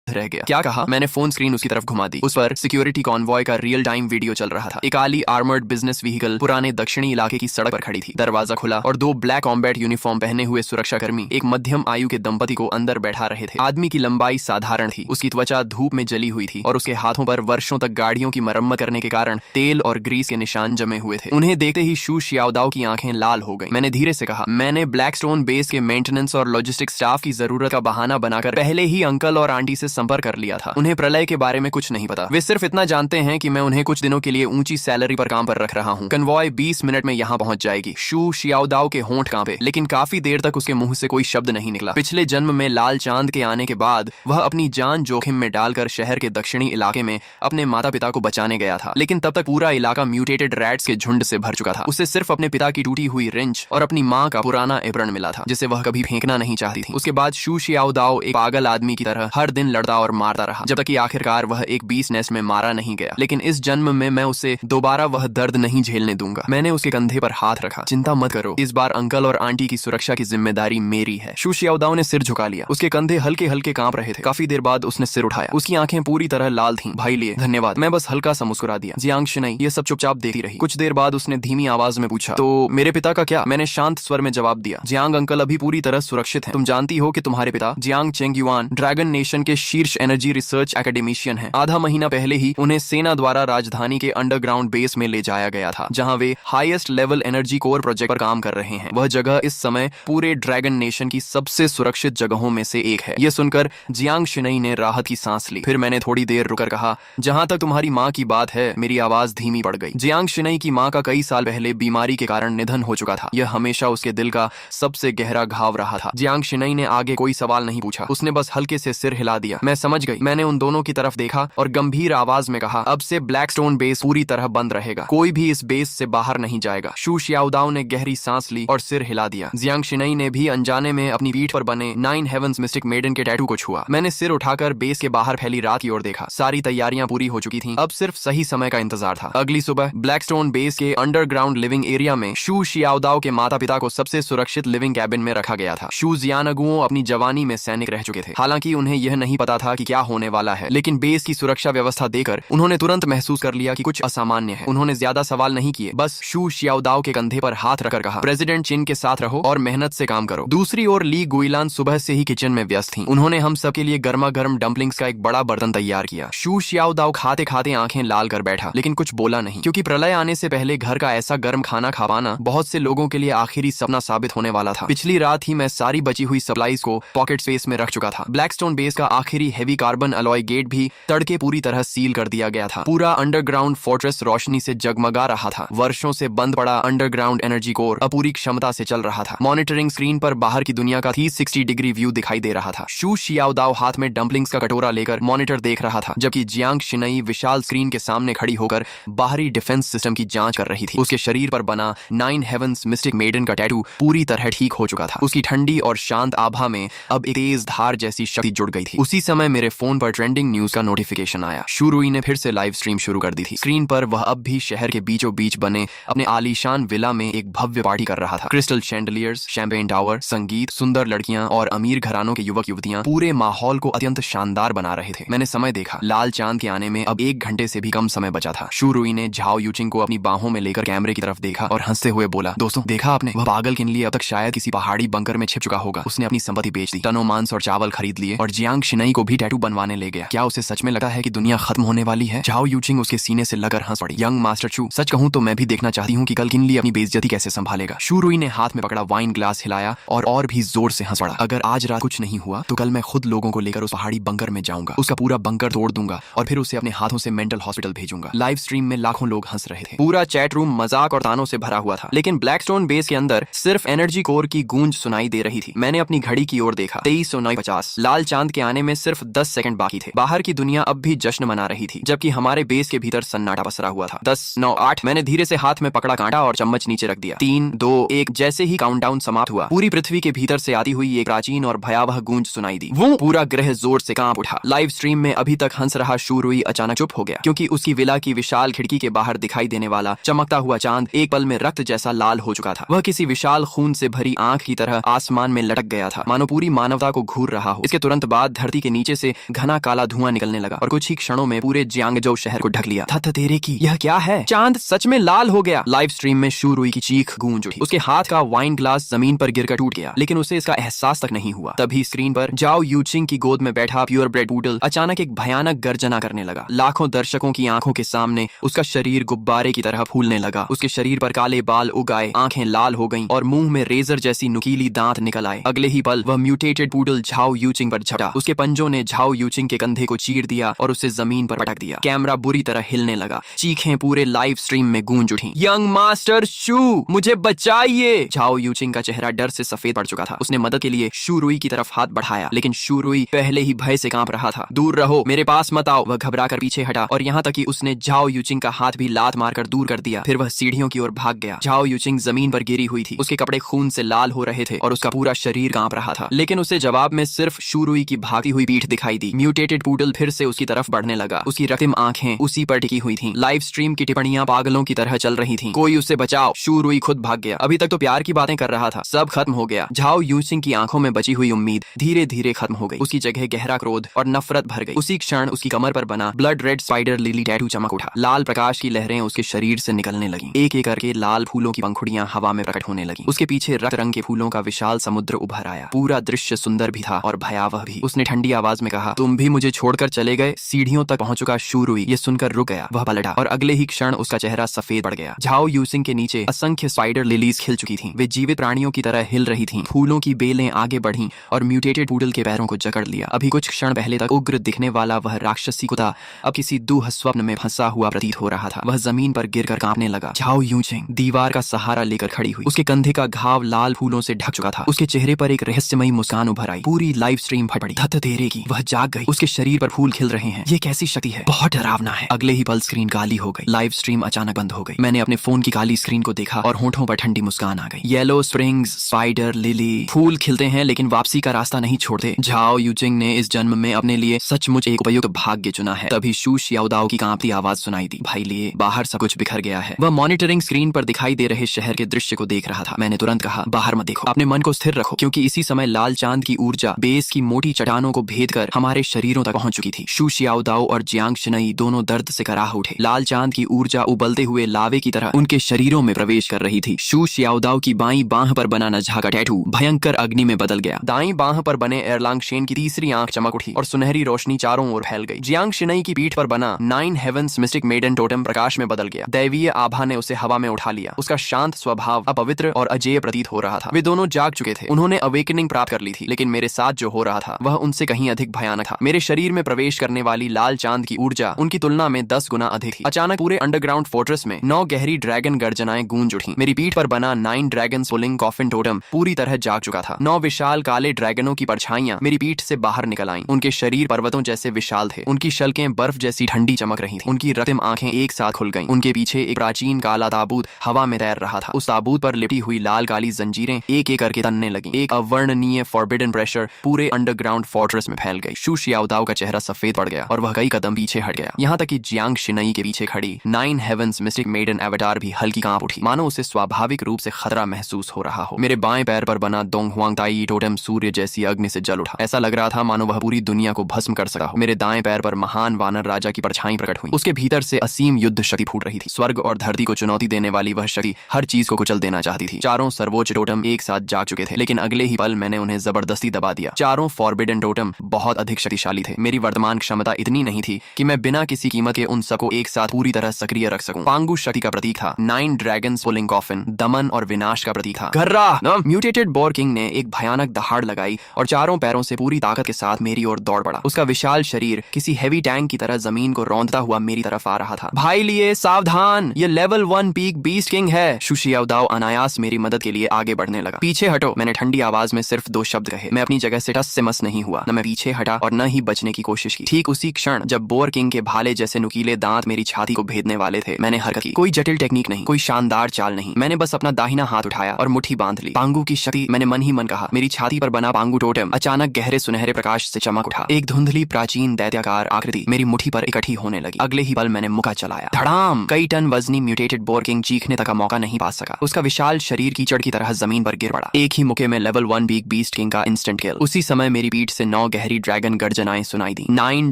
रह गया। क्या कहा? मैंने फोन स्क्रीन उसकी तरफ घुमा दी। उस पर सिक्योरिटी कॉन्वॉय का रियल टाइम वीडियो चल रहा था। एक काली आर्मर्ड बिजनेस व्हीकल पुराने दक्षिणी इलाके की सड़क पर खड़ी थी। दरवाजा खुला और दो ब्लैक कॉम्बैट यूनिफॉर्म पहने हुए सुरक्षाकर्मी एक मध्यम आयु के दंपति को अंदर बैठा रहे थे। आदमी की लंबाई साधारण थी, उसकी त्वचा धूप में जली हुई थी और उसके हाथों पर वर्षों तक गाड़ियों की मरम्मत करने के कारण तेल और ग्रीस के निशान जमे हुए थे। उन्हें देखते ही शू शियाओदाओ की आंखें लाल हो गईं। मैंने धीरे से कहा, मैंने ब्लैकस्टोन बेस के मेंटेनेंस और लॉजिस्टिक स्टाफ की जरूरत का बहाना बनाकर पहले ही अंकल और आंटी से संपर्क कर लिया था। उन्हें प्रलय के बारे में कुछ नहीं पता। वे सिर्फ इतना जानते हैं कि मैं उन्हें कुछ दिनों के लिए ऊंची सैलरी पर काम पर रख रहा हूँ। कन्वॉय 20 मिनट में यहाँ पहुंच जाएगी। शू शियाओदाओ के होंठ कांपे, लेकिन काफी देर तक उसके मुंह से कोई शब्द नहीं निकला। पिछले जन्म में लाल चांद के आने के बाद वह अपनी जान जोखिम में डालकर शहर के दक्षिणी इलाके में अपने माता पिता को बचाने गया था, लेकिन तब तक पूरा इलाका म्यूटेटेड रैट्स के झुंड से भर चुका था। उसे सिर्फ अपने पिता की टूटी हुई रिंच और अपनी माँ का पुराना एप्रन मिला था, जिसे वह कभी फेंकना नहीं चाहती थी। उसके बाद शू शियाओदाओ एक पागल आदमी की तरह हर दिन लड़ता और मारता रहा, जब तक कि आखिरकार वह एक बीस नेस्ट में मारा नहीं गया। लेकिन इस जन्म में मैं उसे दोबारा वह दर्द नहीं झेलने दूंगा। मैंने उसके कंधे पर हाथ रखा। चिंता मत करो, इस बार अंकल और आंटी की सुरक्षा की जिम्मेदारी मेरी है। शू शियाओदाओ ने सिर झुका लिया। उसके कंधे हल्के हल्के कांप रहे थे। काफी देर बाद उसने सिर उठाया। उसकी आंखें पूरी तरह लाल थीं। भाई लिए धन्यवाद। मैं बस हल्का सा मुस्कुरा दिया। जियांग शिनई ये सब चुपचाप देखती रही। कुछ देर बाद उसने धीमी आवाज में पूछा, तो मेरे पिता का क्या? मैंने शांत स्वर में जवाब दिया, जियांग अंकल अभी पूरी तरह सुरक्षित हैं। तुम जानती हो कि तुम्हारे पिता जियांग चेंगयुआन ड्रैगन नेशन के शीर्ष एनर्जी रिसर्च एकेडमिशियन हैं। आधा महीना पहले ही उन्हें सेना द्वारा राजधानी के अंडरग्राउंड बेस में ले जाया गया था, जहां वे highest level energy core project पर काम कर रहे हैं। वह जगह इस समय पूरे ड्रैगन नेशन की सबसे सुरक्षित जगहों में से एक है। यह सुनकर जियांग शिनई ने राहत की सांस ली। फिर मैंने थोड़ी देर रुकर कहा, जहां तक तुम्हारी माँ की बात है, मेरी आवाज धीमी पड़ गई। जियांग शिनई की माँ का कई साल पहले बीमारी के कारण निधन हो चुका था। यह हमेशा उसके दिल का सबसे गहरा घाव रहा था। जियांग शिनई ने आगे कोई सवाल नहीं पूछा। उसने बस हल्के से सिर हिला दिया। मैं समझ गई। मैंने उन दोनों की तरफ देखा और गंभीर आवाज में कहा, अब से ब्लैकस्टोन बेस पूरी तरह बंद रहेगा। कोई भी इस बेस से बाहर नहीं जाएगा। शू शियाओदाओ ने गहरी सांस ली और सिर हिला दिया। जियांग शिनई ने भी अनजाने में अपनी पीठ पर बने 9 हेवंस मिस्टिक मेडन के टैटू को छुआ। मैंने सिर उठाकर बेस के बाहर फैली रात की ओर देखा। सारी तैयारियां पूरी हो चुकी थीं। अब सिर्फ सही समय का इंतजार था। अगली सुबह ब्लैकस्टोन बेस के अंडरग्राउंड लिविंग एरिया में शू शियाओदाओ के माता पिता को सबसे सुरक्षित लिविंग कैबिन में रखा गया था। शू जियानगुओ अपनी जवानी में सैनिक रह चुके थे। हालांकि उन्हें यह नहीं पता था कि क्या होने वाला है, लेकिन बेस की सुरक्षा व्यवस्था देकर उन्होंने तुरंत महसूस कर लिया कि कुछ असामान्य है। उन्होंने ज्यादा सवाल नहीं किए, बस शू शियाओदाओ के कंधे पर हाथ रखकर कहा, प्रेसिडेंट चिन के साथ रहो और मेहनत से काम करो। दूसरी ओर ली गुइलान सुबह से ही किचन में व्यस्त थीं। उन्होंने हम सबके लिए गर्मा गर्म डम्पलिंग्स का एक बड़ा बर्तन तैयार किया। शू शियाओदाओ खाते खाते आंखें लाल कर बैठा, लेकिन कुछ बोला नहीं, क्योंकि प्रलय आने से पहले घर का ऐसा गर्म खाना खा पाना बहुत से लोगों के लिए आखिरी सपना साबित होने वाला था। पिछली रात ही मैं सारी बची हुई सप्लाईज को पॉकेट स्पेस में रख चुका था। ब्लैकस्टोन बेस का आखिरी हेवी कार्बन अलॉय गेट भी तड़के पूरी तरह सील कर दिया गया था। पूरा अंडरग्राउंड फोर्ट्रेस रोशनी से जगमगा रहा था। वर्षों से बंद पड़ा अंडरग्राउंड एनर्जी कोर अपूरी क्षमता से चल रहा था। मॉनिटरिंग स्क्रीन पर बाहर की दुनिया का 360 डिग्री व्यू दिखाई दे रहा था। शू शियाओदाओ हाथ में डम्पलिंग्स का कटोरा लेकर मॉनिटर देख रहा था, जबकि जियांग शिनई विशाल स्क्रीन के सामने खड़ी होकर बाहरी डिफेंस सिस्टम की जांच कर रही थी। उसके शरीर पर बना 9 हेवंस मिस्टिक मेडन का टैटू पूरी तरह ठीक हो चुका था। उसकी ठंडी और शांत आभा में अब एक तेज धार जैसी शक्ति जुड़ गई थी। उसी समय मेरे फोन पर ट्रेंडिंग न्यूज का नोटिफिकेशन आया। शू रुई ने फिर से लाइव स्ट्रीम शुरू कर दी थी। स्क्रीन पर वह अब भी शहर के बीचों बीच बने अपने आलीशान विला में एक भव्य पार्टी कर रहा था। क्रिस्टल शैंडलियर्स, शैंपेन टावर, संगीत, सुंदर लड़कियां और अमीर घरानों के युवक युवतियां पूरे माहौल को अत्यंत शानदार बना रहे थे। मैंने समय देखा। लाल चांद के आने में अब 1 घंटे से भी कम समय बचा था। शू रुई ने झाओ यूचिंग को अपनी बाहों में लेकर कैमरे की तरफ देखा और हंसते हुए बोला, दोस्तों देखा आपने, वह पागल के लिए अब तक शायद किसी पहाड़ी बंकर में छिप चुका होगा। उसने अपनी संपत्ति बेच दी, टनों मांस और चावल खरीद लिए और जियांग शिनई को भी टैटू बनवाने ले गया। क्या उसे सच में लगता है कि दुनिया खत्म होने वाली है? झाओ यूचिंग उसके सीने से लगकर हंस पड़ी। यंग मास्टर चू, सच कहूं तो मैं भी देखना चाहती हूँ कि कल किनली अपनी बेइज्जती कैसे संभालेगा। शू रुई ने हाथ में पकड़ा वाइन ग्लास हिलाया और भी जोर से हंस पड़ा। अगर आज रात कुछ नहीं हुआ तो कल मैं खुद लोगों को लेकर उस पहाड़ी बंकर में जाऊंगा, उसका पूरा बंकर तोड़ दूंगा और फिर उसे अपने हाथों से मेंटल हॉस्पिटल भेजूंगा। लाइव स्ट्रीम में लाखों लोग हंस रहे थे। पूरा चैट रूम मजाक और तानों से भरा हुआ था, लेकिन ब्लैकस्टोन बेस के अंदर सिर्फ एनर्जी कोर की गूंज सुनाई दे रही थी। मैंने अपनी घड़ी की ओर देखा। 23:50। लाल चांद के आने में सिर्फ 10 सेकंड बाकी थे। बाहर की दुनिया अब भी जश्न मना रही थी, जबकि हमारे बेस के भीतर सन्नाटा पसरा हुआ था। 10, 9, 8। मैंने धीरे से हाथ में पकड़ा कांटा और चम्मच नीचे रख दिया। 3, 2, 1। जैसे ही काउंटडाउन समाप्त हुआ, पूरी पृथ्वी के भीतर से आती हुई एक प्राचीन और भयावह गूंज सुनाई दी। वो पूरा ग्रह जोर से कांप उठा। लाइव स्ट्रीम में अभी तक हंस रहा शू रुई अचानक चुप हो गया, क्योंकि उसकी विला की विशाल खिड़की के बाहर दिखाई देने वाला चमकता हुआ चांद एक पल में रक्त जैसा लाल हो चुका था। वह किसी विशाल खून से भरी आंख की तरह आसमान में लटक गया था, मानो पूरी मानवता को घूर रहा हो। इसके तुरंत बाद धरती के नीचे से घना काला धुआं निकलने लगा और कुछ ही क्षणों में पूरे जियांगजो शहर को ढक लिया। थत तेरे की, यह क्या है? चांद सच में लाल हो गया। लाइव स्ट्रीम में शू रुई की चीख गूंज उठी। उसके हाथ का वाइन ग्लास जमीन पर गिरकर टूट गया, लेकिन उसे इसका एहसास तक नहीं हुआ। तभी स्क्रीन पर जाओ यूचिंग की गोद में बैठा प्योर ब्रेड पूडल अचानक एक भयानक गर्जना करने लगा। लाखों दर्शकों की आंखों के सामने उसका शरीर गुब्बारे की तरह फूलने लगा। उसके शरीर पर काले बाल उग आए, आंखें लाल हो गईं और मुंह में रेजर जैसी नुकीली दांत निकल आए। अगले ही पल वह म्यूटेटेड पूडल झाओ यूचिंग पर झपटा। उसके पंजों ने झाओ यूचिंग के कंधे को चीर दिया और उसे जमीन पर पटक दिया। कैमरा बुरी तरह हिलने लगा। चीखें पूरे लाइव स्ट्रीम में गूंज उठी। यंग मास्टर शू, मुझे बचाइए। झाओ यूचिंग का चेहरा डर से सफेद पड़ चुका था। उसने मदद के लिए शू रुई की तरफ हाथ बढ़ाया, लेकिन शू रुई पहले ही भय से कांप रहा था। दूर रहो, मेरे पास मत आओ। वह घबराकर पीछे हटा और यहाँ तक कि उसने झाओ यूचिंग का हाथ भी लात मारकर दूर कर दिया। फिर वह सीढ़ियों की ओर भाग गया। झाओ यूचिंग जमीन पर गिरी हुई थी। उसके कपड़े खून से लाल हो रहे थे और उसका पूरा शरीर कांप रहा था, लेकिन उसे जवाब में सिर्फ शू रुई की भागती हुई पीठ दिखाई दी। म्यूटेटेड पूडल फिर से उसकी तरफ बढ़ने लगा। उसकी रक्तिम आंखें उसी पर टिकी हुई थीं। लाइव स्ट्रीम की टिप्पणियां पागलों की तरह चल रही थीं। कोई उसे बचाओ। शू रुई खुद भाग गया। अभी तक तो प्यार की बातें कर रहा था, सब खत्म हो गया। झाओ यूचिंग की आंखों में बची हुई उम्मीद धीरे धीरे खत्म हो गई। उसकी जगह गहरा क्रोध और नफरत भर गई। उसी क्षण उसकी कमर पर बना blood red spider lily tattoo चमक उठा। लाल प्रकाश की लहरें उसके शरीर से निकलने लगीं। एक एक करके लाल फूलों की पंखुड़ियां हवा में प्रकट होने लगीं। उसके पीछे रक्त रंग के फूलों का विशाल समुद्र उभर आया। पूरा दृश्य सुंदर भी था और भयावह भी। उसने ठंडी आवाज में कहा, तुम भी मुझे छोड़कर चले गए। सीढ़ियों तक पहुंच चुका शू रुई ये सुनकर रुक गया। वह पलटा और अगले ही क्षण उसका चेहरा सफेद पड़ गया। झाओ यूचिंग के नीचे असंख्य स्पाइडर लिलीज खिल चुकी थीं। वे जीवित प्राणियों की तरह हिल रही थीं। फूलों की बेलें आगे बढ़ीं और म्यूटेटेड पूडल के पैरों को जकड़ लिया। अभी कुछ क्षण पहले तक उग्र दिखने वाला वह राक्षसी कुत्ता अब किसी दुह स्वप्न में फंसा हुआ प्रतीत हो रहा था। वह जमीन पर गिरकर कांपने लगा। झाओ यूचिंग दीवार का सहारा लेकर खड़ी हुई। उसके कंधे का घाव लाल फूलों से ढक चुका था। उसके चेहरे पर एक रहस्यमयी मुस्कान उभर आई। पूरी लाइव स्ट्रीम फट पड़ी। धत तेरे की, वह जाग गई। उसके शरीर पर फूल खिल रहे हैं। ये कैसी शक्ति है? बहुत डरावना है। अगले ही पल स्क्रीन काली हो गई। लाइव स्ट्रीम अचानक बंद हो गई। मैंने अपने फोन की काली स्क्रीन को देखा और होंठों पर ठंडी मुस्कान आ गई। येलो स्प्रिंग्स, स्पाइडर लिली, फूल खिलते हैं लेकिन वापसी का रास्ता नहीं छोड़ते। झाओ यूचिंग ने इस जन्म में अपने लिए सचमुच एक उपयुक्त भाग्य चुना है। तभी शू शियाओदाओ की कांपती आवाज सुनाई दी, भाई लिए बाहर सब कुछ बिखर गया है। वह मॉनिटरिंग स्क्रीन पर दिखाई दे रहे शहर के दृश्य को देख रहा था। मैंने तुरंत कहा, बाहर मत देखो, अपने मन को स्थिर रखो, क्योंकि इसी समय लाल चांद की ऊर्जा बेस की मोटी चट्टानों को भेद कर हमारे शरीरों तक पहुंच चुकी थी। शू शियाओदाओ और जियांग शिनई दोनों दर्द से कराह उठे। लाल चांद की ऊर्जा उबलते हुए लावे की तरह उनके शरीरों में प्रवेश कर रही थी। शू शियाओदाओ की बाईं बांह पर बना नझा का टैटू भयंकर अग्नि में बदल गया। दाईं बांह पर बने एरलांग शेन की तीसरी आंख चमक उठी और सुनहरी रोशनी चारों ओर फैल गई। जियांग शिनई की पीठ पर बना 9 हेवंस मिस्टिक मेडन टोटम प्रकाश में बदल गया। दैवीय आभा ने उसे हवा में उठा लिया। उसका शांत स्वभाव अपवित्र और अजेय प्रतीत हो रहा था। वे दोनों जाग चुके थे। उन्होंने अवेकनिंग प्राप्त कर ली थी, लेकिन मेरे साथ जो हो रहा था वह उनसे कहीं अधिक भयानक था। मेरे शरीर में प्रवेश करने वाली लाल चांद की ऊर्जा उनकी तुलना में 10 गुना अधिक थी। अचानक पूरे अंडरग्राउंड फोर्ट्रेस में 9 गहरी ड्रैगन गर्जनाएं गूंज उठी। मेरी पीठ पर बना 9 ड्रैगन्स पुलिंग कॉफिन टोटम पूरी तरह जाग चुका था। 9 विशाल काले ड्रैगनों की परछाइयां मेरी पीठ से बाहर निकल आईं। उनके शरीर पर्वतों जैसे विशाल थे। उनकी शल्कें बर्फ जैसी ठंडी चमक रही थीं। उनकी रक्तिम आंखें एक साथ खुल गईं। उनके पीछे एक प्राचीन काला ताबूत हवा में तैर रहा था। उस ताबूत पर लिपटी हुई लाल काली जंजीरें एक एक करके तनने लगीं। एक अवर्णनीय फॉरबिडन प्रेशर पूरे अंडरग्राउंड फोर्ट्रेस में फैल गई। शू शियाओदाओ का चेहरा सफेद पड़ गया और वह कई कदम पीछे हट गया। यहाँ तक कि जियांग शिनई के पीछे खड़ी 9 हेवंस मिस्टिक मेडन एवेटार भी हल्की कांप उठी, मानो उसे स्वाभाविक रूप से खतरा महसूस हो रहा हो। मेरे बाएं पैर पर बना दोंग हुआंग ताई टोटम सूर्य जैसी अग्नि से जल उठा। ऐसा लग रहा था मानो वह पूरी दुनिया को भस्म कर सका हो। मेरे दाएं पैर पर महान वानर राजा की परछाई प्रकट हुई। उसके भीतर से असीम युद्ध शक्ति फूट रही थी। स्वर्ग और धरती को चुनौती देने वाली वह शक्ति हर चीज को कुचल देना चाहती थी। चारों सर्वोच्च टोटम एक साथ जाग चुके थे, लेकिन अगले ही पल मैंने उन्हें जबरदस्ती दबा दिया। चारों फॉरबिडन टोटम बहुत अधिक शक्तिशाली थे। मेरी वर्तमान क्षमता इतनी नहीं थी कि मैं बिना किसी कीमत के उन सबको एक साथ पूरी तरह सक्रिय रख सकूं। पांगु शक्ति का प्रतीक था। 9 ड्रैगन्स पुलिंग कॉफिन दमन और विनाश का प्रतीक था। गर्रा! म्यूटेटेड बोर किंग ने एक भयानक दहाड़ लगाई और चारों पैरों से पूरी ताकत के साथ मेरी ओर दौड़ पड़ा। उसका विशाल शरीर किसी हैवी टैंक की तरह जमीन को रौंदता हुआ मेरी तरफ आ रहा था। भाई लिए सावधान, ये लेवल 1 पीक बीस्ट किंग है। शू शियाओदाओ अनायास मेरी मदद के लिए आगे बढ़ने लगा। पीछे हटो, मैंने ठंडी आवाज में सिर्फ 2 शब्द कहे। मैं अपनी जगह से टस से मस नहीं हुआ। न मैं पीछे हटा और न ही बचने की कोशिश की। ठीक उसी क्षण जब बोर किंग के भाले जैसे नुकीले दांत मेरी छाती को भेदने वाले थे, मैंने हरकत की। कोई जटिल टेक्निक नहीं, कोई शानदार चाल नहीं। मैंने बस अपना दाहिना हाथ उठाया और मुट्ठी बांध ली। पांगु की शक्ति, मैंने मन ही मन कहा। मेरी छाती पर बना पांगु टोटम अचानक गहरे सुनहरे प्रकाश से चमक उठा। एक धुंधली प्राचीन दैत्याकार आकृति मेरी मुट्ठी पर इकट्ठी होने लगी। अगले ही पल मैंने मुक्का चलाया। धड़ाम! कई टन वजनी म्यूटेटेड बोर किंग चीखने तक का मौका नहीं पा सका। उसका विशाल शरीर कीचड़ की तरह जमीन पर गिर पड़ा। एक ही मुक्के में लेवल 1 पीक बीस्ट किंग का इंस्टेंट किल। उसी समय मेरी पीठ से 9 गहरे गहरी ड्रैगन गर्जनाएं सुनाई दी। 9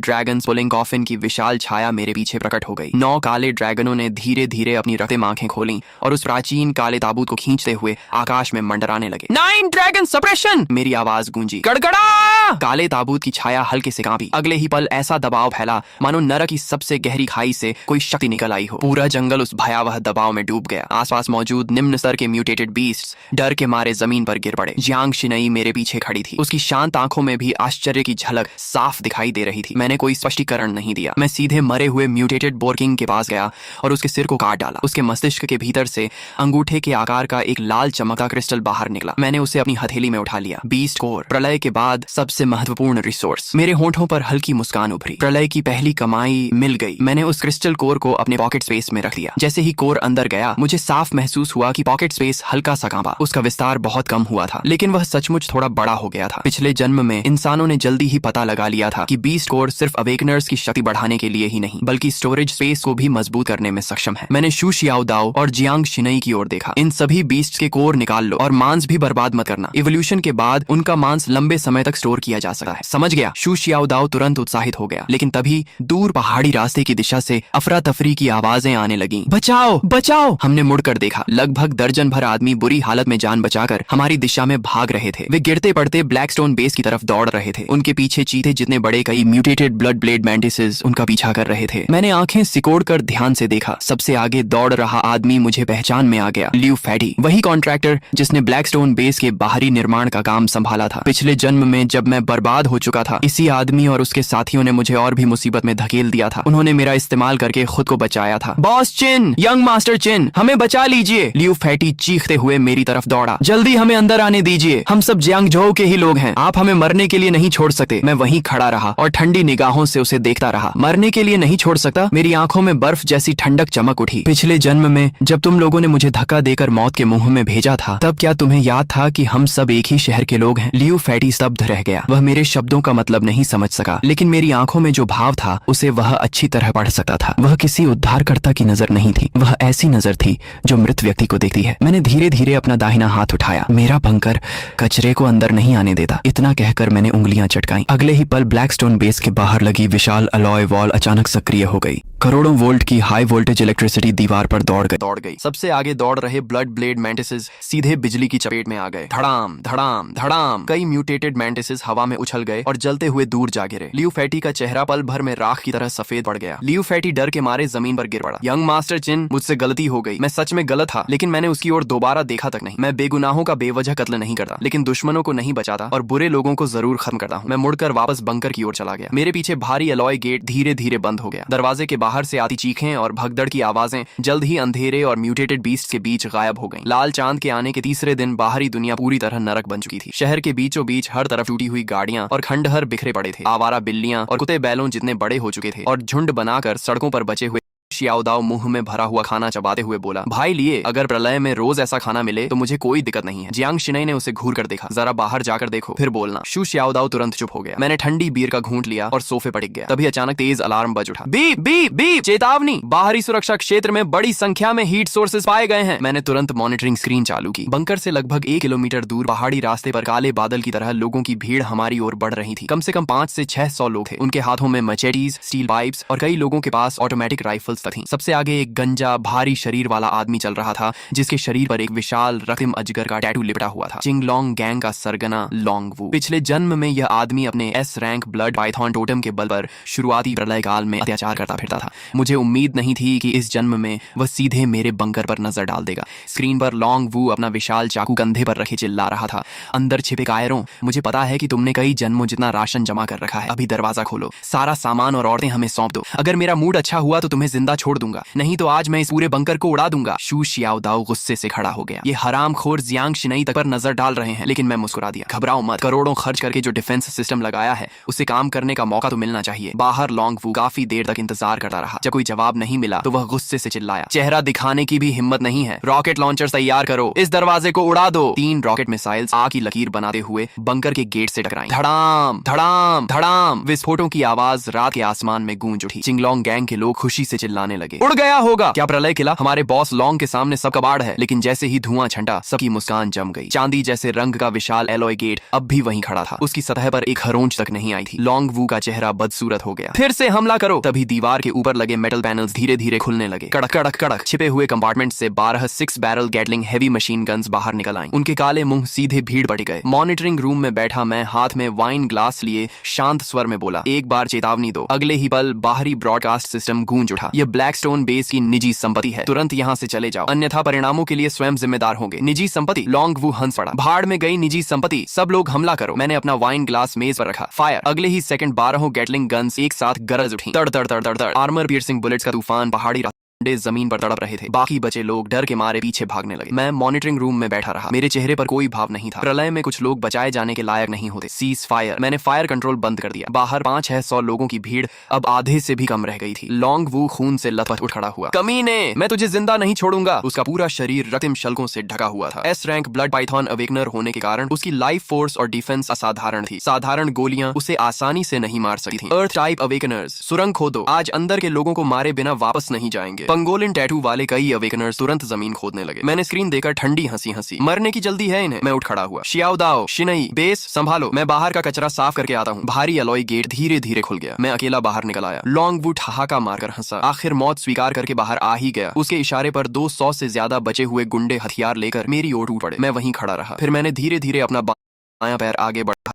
ड्रैगन्स पुलिंग कॉफिन की विशाल छाया मेरे पीछे प्रकट हो गई। 9 काले ड्रैगनों ने धीरे धीरे अपनी रक्तम आंखें खोली और उस प्राचीन काले ताबूत को खींचते हुए आकाश में मंडराने लगे। 9 ड्रैगन सप्रेशन, मेरी आवाज गूंजी। गड़गड़ा! काले ताबूत की छाया हल्के से कांपी। अगले ही पल ऐसा दबाव फैला मानो नरक की सबसे गहरी खाई से कोई शक्ति निकल आई हो। पूरा जंगल उस भयावह दबाव में डूब गया। आसपास मौजूद निम्न स्तर के म्यूटेटेड बीस्ट्स डर के मारे जमीन पर गिर पड़े। जियांग शिनई मेरे पीछे खड़ी थी। उसकी शांत आंखों में भी आश्चर्य की झलक साफ दिखाई दे रही थी। मैंने कोई स्पष्टीकरण नहीं दिया। मैं सीधे मरे हुए म्यूटेटेड बोरकिंग के पास गया और उसके सिर को काट डाला। उसके मस्तिष्क के भीतर से अंगूठे के आकार का एक लाल चमकता क्रिस्टल बाहर निकला। मैंने उसे अपनी हथेली में उठा लिया। बीस्ट कोर, प्रलय के बाद सबसे महत्वपूर्ण रिसोर्स। मेरे होंठों पर हल्की मुस्कान उभरी। प्रलय की पहली कमाई मिल गई। मैंने उस क्रिस्टल कोर को अपने पॉकेट स्पेस में रख दिया। जैसे ही कोर अंदर गया मुझे साफ महसूस हुआ कि पॉकेट स्पेस हल्का सा कांपा। उसका विस्तार बहुत कम हुआ था, लेकिन वह सचमुच थोड़ा बड़ा हो गया था। पिछले जन्म में इंसानों ने जल्दी ही पता लगा लिया था कि बीस्ट कोर सिर्फ अवेकनर्स की शक्ति बढ़ाने के लिए ही नहीं बल्कि स्टोरेज स्पेस को भी मजबूत करने में सक्षम है। मैंने शू शियाओ दाओ और जियांग शिनई की ओर देखा। इन सभी बीस्ट के कोर निकाल लो और मांस भी बर्बाद मत करना। इवोल्यूशन के बाद उनका मांस लंबे समय तक स्टोर किया जा सकता है। समझ गया? शू शियाओ दाओ तुरंत उत्साहित हो गया, लेकिन तभी दूर पहाड़ी रास्ते की दिशा से अफरा तफरी की आवाजें आने लगी। बचाओ बचाओ! हमने मुड़कर देखा। लगभग दर्जन भर आदमी बुरी हालत में जान बचाकर हमारी दिशा में भाग रहे थे। वे गिरते पड़ते ब्लैकस्टोन बेस की तरफ दौड़ रहे थे। उनके पीछे चीते जितने बड़े कई म्यूटेटेड ब्लड ब्लेड मैंटिसेस उनका पीछा कर रहे थे। मैंने आंखें सिकोड़कर ध्यान से देखा। सबसे आगे दौड़ रहा आदमी मुझे पहचान में आ गया। लियू फैटी, वही कॉन्ट्रैक्टर जिसने ब्लैकस्टोन बेस के बाहरी निर्माण का काम संभाला था। पिछले जन्म में जब मैं बर्बाद हो चुका था, इसी आदमी और उसके साथियों ने मुझे और भी मुसीबत में धकेल दिया था। उन्होंने मेरा इस्तेमाल करके खुद को बचाया था। बॉस चिन, यंग मास्टर चिन, हमें बचा लीजिए! लियू फैटी चीखते हुए मेरी तरफ दौड़ा। जल्दी हमें अंदर आने दीजिए, हम सब जियांगझोउ के ही लोग हैं। आप हमें मरने के लिए नहीं छोड़ सकते। मैं वहीं खड़ा रहा और ठंडी निगाहों से उसे देखता रहा। मरने के लिए नहीं छोड़ सकता? मेरी आंखों में बर्फ जैसी ठंडक चमक उठी। पिछले जन्म में जब तुम लोगों ने मुझे धक्का देकर मौत के मुंह में भेजा था, तब क्या तुम्हें याद था कि हम सब एक ही शहर के लोग हैं? लियू फैटी स्तब्ध रह गया। वह मेरे शब्दों का मतलब नहीं समझ सका, लेकिन मेरी आंखों में जो भाव था उसे वह अच्छी तरह पढ़ सकता था। वह किसी उद्धारकर्ता की नजर नहीं थी, वह ऐसी नजर थी जो मृत व्यक्ति को देखती है। मैंने धीरे धीरे अपना दाहिना हाथ उठाया। मेरा बंकर कचरे को अंदर नहीं आने देता, इतना कहकर मैंने उंगलियां चटकाई। अगले ही पल ब्लैकस्टोन बेस के बाहर लगी विशाल अलॉय वॉल अचानक सक्रिय हो गई। करोड़ों वोल्ट की हाई वोल्टेज इलेक्ट्रिसिटी दीवार पर दौड़ गई। सबसे आगे दौड़ रहे ब्लड ब्लेड मैंटिसेस सीधे बिजली की चपेट में आ गए। धड़ाम धड़ाम धड़ाम! कई म्यूटेटेड मैंटिसेस हवा में उछल गए और जलते हुए दूर जा गिरे। लियू फैटी का चेहरा पल भर में राख की तरह सफेद पड़ गया। लियू फैटी डर के मारे जमीन पर गिर पड़ा। यंग मास्टर चिन, मुझसे गलती हो गई। मैं सच में गलत था, लेकिन मैंने उसकी ओर दोबारा देखा तक नहीं। मैं बेगुनाहों का बेवजह कत्ल नहीं करता, लेकिन दुश्मनों को नहीं बचाता और बुरे लोगों को जरूर खत्म करता हूँ। मैं मुड़कर वापस बंकर की ओर चला गया। मेरे पीछे भारी अलॉय गेट धीरे धीरे बंद हो गया। दरवाजे के बाहर से आती चीखें और भगदड़ की आवाजें जल्द ही अंधेरे और म्यूटेटेड बीस्ट के बीच गायब हो गईं। लाल चांद के आने के तीसरे दिन बाहरी दुनिया पूरी तरह नरक बन चुकी थी। शहर के बीचों बीच हर तरफ टूटी हुई गाड़ियां और खंडहर बिखरे पड़े थे। आवारा बिल्लियां और कुत्ते बैलों जितने बड़े हो चुके थे और झुंड बनाकर सड़कों पर बचे हुए। शियाओ दाओ मुंह में भरा हुआ खाना चबाते हुए बोला, भाई लिए, अगर प्रलय में रोज ऐसा खाना मिले तो मुझे कोई दिक्कत नहीं है। जियांग शिनई ने उसे घूर कर देखा। जरा बाहर जाकर देखो, फिर बोलना। शू शियाओ दाओ तुरंत चुप हो गया। मैंने ठंडी बीयर का घूंट लिया और सोफे पर टिक गया। तभी अचानक तेज अलार्म बज उठा। Beep beep beep! चेतावनी, बाहरी सुरक्षा क्षेत्र में बड़ी संख्या में हीट सोर्सेज पाए गए हैं। मैंने तुरंत मॉनिटरिंग स्क्रीन चालू की। बंकर से लगभग 1 किलोमीटर दूर पहाड़ी रास्ते पर काले बादल की तरह लोगों की भीड़ हमारी ओर बढ़ रही थी। कम से कम 500 से 600 लोग थे। उनके हाथों में मचेटीज, स्टील पाइप्स और कई लोगों के पास ऑटोमेटिक राइफल्स थी। सबसे आगे एक गंजा भारी शरीर वाला आदमी चल रहा था, जिसके शरीर पर एक विशाल रक्तम अजगर का टैटू लिपटा हुआ था। चिंगलोंग गैंग का सरगना लोंग वू। पिछले जन्म में यह आदमी अपने S rank blood Python totem के बल पर शुरुआती प्रलय काल में अत्याचार करता फिरता था। मुझे उम्मीद नहीं थी कि इस जन्म में वह सीधे मेरे बंकर पर नजर डाल देगा। स्क्रीन पर लोंग वू अपना विशाल चाकू कंधे पर रखे चिल्ला रहा था, अंदर छिपे कायरों, मुझे पता है कि तुमने कई जन्मों जितना राशन जमा कर रखा है। अभी दरवाजा खोलो, सारा सामान और औरतें हमें सौंप दो। अगर मेरा मूड अच्छा हुआ तो तुम्हें जिंदा छोड़ दूंगा, नहीं तो आज मैं इस पूरे बंकर को उड़ा दूंगा। शू शियाओ दाओ गुस्से से खड़ा हो गया। ये हरामखोर जियांग शिनई तक पर नजर डाल रहे हैं, लेकिन मैं मुस्कुरा दिया। घबराओ मत, करोड़ों खर्च करके जो डिफेंस सिस्टम लगाया है उसे काम करने का मौका तो मिलना चाहिए। बाहर लोंग वू काफी देर तक इंतजार करता रहा। जब कोई जवाब नहीं मिला तो वह गुस्से से चिल्लाया, चेहरा दिखाने की भी हिम्मत नहीं है, रॉकेट लॉन्चर तैयार करो, इस दरवाजे को उड़ा दो। 3 रॉकेट मिसाइल्स आग की लकीर बनाते हुए बंकर के गेट से टकराई। धड़ाम धड़ाम धड़ाम! विस्फोटों की आवाज रात के आसमान में गूंज उठी। चिंगलोंग गैंग के लोग खुशी से चिल्लाने चिल्लाने लगे, उड़ गया होगा। क्या प्रलय खिला? हमारे बॉस लॉन्ग के सामने सब कबाड़ है, लेकिन जैसे ही धुआं छंटा सबकी मुस्कान जम गई। चांदी जैसे रंग का विशाल एलॉय गेट अब भी वहीं खड़ा था, उसकी सतह पर एक खरोंच तक नहीं आई थी। लॉन्ग वू का चेहरा बदसूरत हो गया। फिर से हमला करो। तभी दीवार के ऊपर लगे मेटल पैनल्स धीरे धीरे खुलने लगे। कड़क कड़क कड़क। छिपे हुए कंपार्टमेंट से 12 6 barrel Gatling heavy machine guns बाहर निकल आईं। उनके काले मुंह सीधे भीड़ बढ़ गए। मॉनिटरिंग रूम में बैठा मैं हाथ में वाइन ग्लास लिए शांत स्वर में बोला, एक बार चेतावनी दो। अगले ही पल बाहरी ब्रॉडकास्ट सिस्टम गूंज उठा, यह ब्लैकस्टोन बेस की निजी संपत्ति है, तुरंत यहाँ से चले जाओ, अन्यथा परिणामों के लिए स्वयं जिम्मेदार होंगे। निजी संपत्ति? लॉन्ग वू हंस पड़ा, भाड़ में गई निजी संपत्ति, सब लोग हमला करो। मैंने अपना वाइन ग्लास मेज पर रखा। फायर। अगले ही सेकंड 12 गैटलिंग गन्स एक साथ गरज उठी। तड़ तड़ तड़ तड़ तड़। आर्मर पियर्सिंग बुलेट्स का तूफान पहाड़ी जमीन पर तड़प रहे थे। बाकी बचे लोग डर के मारे पीछे भागने लगे। मैं मॉनिटरिंग रूम में बैठा रहा, मेरे चेहरे पर कोई भाव नहीं था। प्रलय में कुछ लोग बचाए जाने के लायक नहीं होते। Cease fire. मैंने फायर कंट्रोल बंद कर दिया। बाहर 500-600 लोगों की भीड़ अब आधे से भी कम रह गई थी। लॉन्ग वू खून से लथपथ उठ खड़ा हुआ। कमीने, मैं तुझे जिंदा नहीं छोड़ूंगा। उसका पूरा शरीर रक्तिम शल्कों से ढका हुआ था। S rank blood Python awakener होने के कारण उसकी लाइफ फोर्स और डिफेंस असाधारण थी। साधारण गोलियां उसे आसानी से नहीं मार सकती थी। अर्थ टाइप अवेकनर्स, सुरंग खोदो, आज अंदर के लोगों को मारे बिना वापस नहीं जाएंगे। पंगोलिन टैटू वाले कई अवेकनर्स तुरंत जमीन खोदने लगे। मैंने स्क्रीन देखकर ठंडी हंसी हंसी। मरने की जल्दी है इन्हें। मैं उठ खड़ा हुआ। शियाओ दाओ, शिनई, बेस संभालो, मैं बाहर का कचरा साफ करके आता हूँ। भारी अलॉय गेट धीरे धीरे खुल गया। मैं अकेला बाहर निकल आया। लॉन्ग वू ठहाका मारकर हंसा, आखिर मौत स्वीकार करके बाहर आ ही गया। उसके इशारे पर 200 से ज्यादा बचे हुए गुंडे हथियार लेकर मेरी ओर टूट पड़े। मैं वहीं खड़ा रहा। फिर मैंने धीरे धीरे अपना बायां पैर आगे बढ़ा